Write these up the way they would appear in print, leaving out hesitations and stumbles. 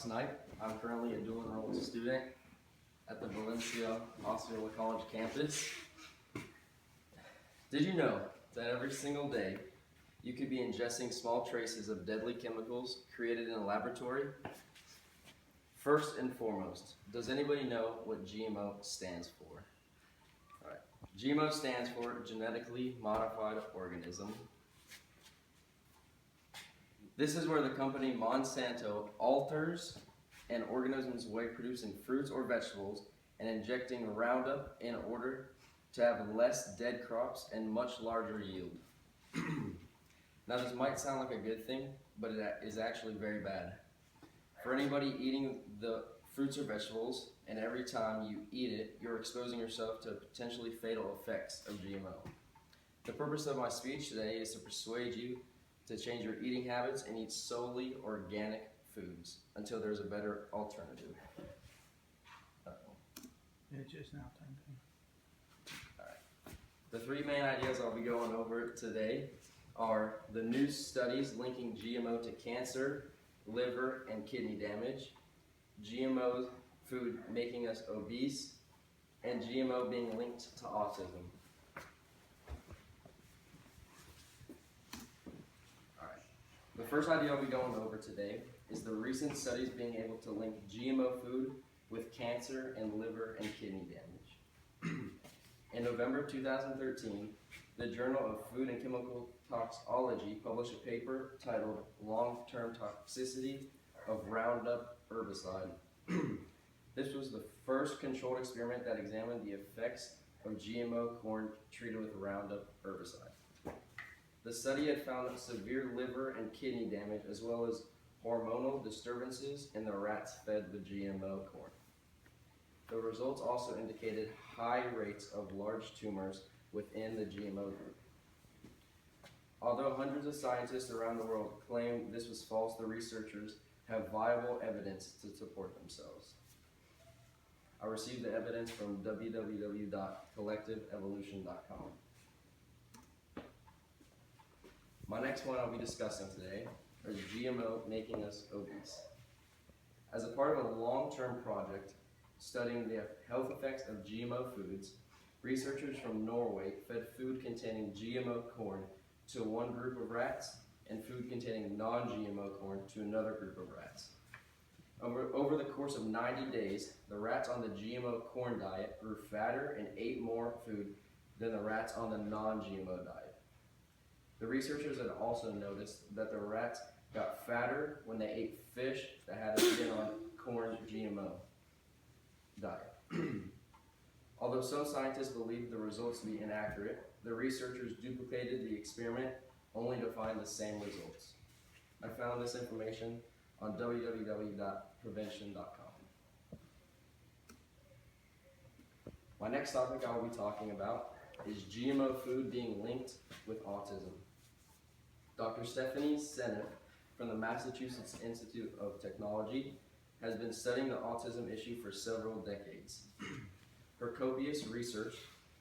Knipe. I'm currently a dual enrolled student at the Valencia Osceola College campus. Did you know that every single day you could be ingesting small traces of deadly chemicals created in a laboratory? First and foremost, does anybody know what GMO stands for? All right. GMO stands for Genetically Modified Organism. This is where the company Monsanto alters an organism's way of producing fruits or vegetables and injecting Roundup in order to have less dead crops and much larger yield. Now this might sound like a good thing, but it is actually very bad. For anybody eating the fruits or vegetables, and every time you eat it, you're exposing yourself to potentially fatal effects of GMO. The purpose of my speech today is to persuade you to change your eating habits and eat solely organic foods until there's a better alternative. It's just now time. Alright. The three main ideas I'll be going over today are the new studies linking GMO to cancer, liver, and kidney damage, GMO food making us obese, and GMO being linked to autism. The first idea I'll be going over today is the recent studies being able to link GMO food with cancer and liver and kidney damage. In November 2013, the Journal of Food and Chemical Toxicology published a paper titled Long-Term Toxicity of Roundup Herbicide. This was the first controlled experiment that examined the effects of GMO corn treated with Roundup herbicide. The study had found severe liver and kidney damage as well as hormonal disturbances in the rats fed with GMO corn. The results also indicated high rates of large tumors within the GMO group. Although hundreds of scientists around the world claim this was false, the researchers have viable evidence to support themselves. I received the evidence from www.collectiveevolution.com. My next one I'll be discussing today is GMO making us obese. As a part of a long-term project studying the health effects of GMO foods, researchers from Norway fed food containing GMO corn to one group of rats and food containing non-GMO corn to another group of rats. Over the course of 90 days, the rats on the GMO corn diet grew fatter and ate more food than the rats on the non-GMO diet. The researchers had also noticed that the rats got fatter when they ate fish that had been on corn GMO diet. Although some scientists believe the results to be inaccurate, the researchers duplicated the experiment only to find the same results. I found this information on www.prevention.com. My next topic I will be talking about is GMO food being linked with autism. Dr. Stephanie Seneff from the Massachusetts Institute of Technology has been studying the autism issue for several decades. Her copious research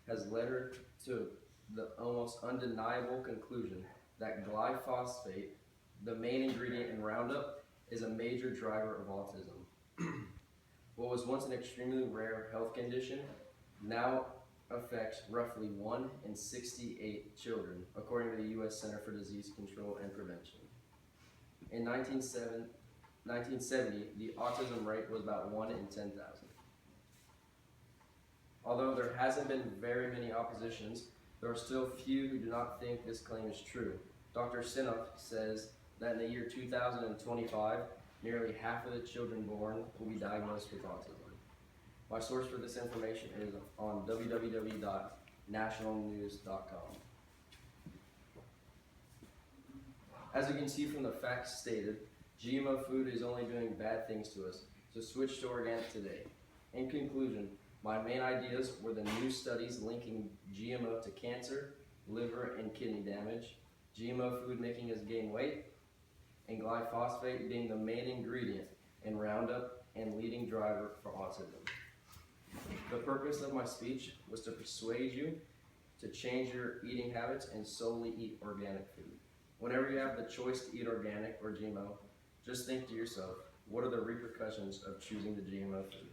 has led her to the almost undeniable conclusion that glyphosate, the main ingredient in Roundup, is a major driver of autism. What was once an extremely rare health condition now affects roughly 1 in 68 children, according to the U.S. Center for Disease Control and Prevention. In 1970, the autism rate was about 1 in 10,000. Although there hasn't been very many oppositions, there are still few who do not think this claim is true. Dr. Seneff says that in the year 2025, nearly half of the children born will be diagnosed with autism. My source for this information is on www.nationalnews.com. As you can see from the facts stated, GMO food is only doing bad things to us, so switch to organic today. In conclusion, my main ideas were the new studies linking GMO to cancer, liver, and kidney damage, GMO food making us gain weight, and glyphosate being the main ingredient in Roundup and leading driver for autism. The purpose of my speech was to persuade you to change your eating habits and solely eat organic food. Whenever you have the choice to eat organic or GMO, just think to yourself, What are the repercussions of choosing the GMO food?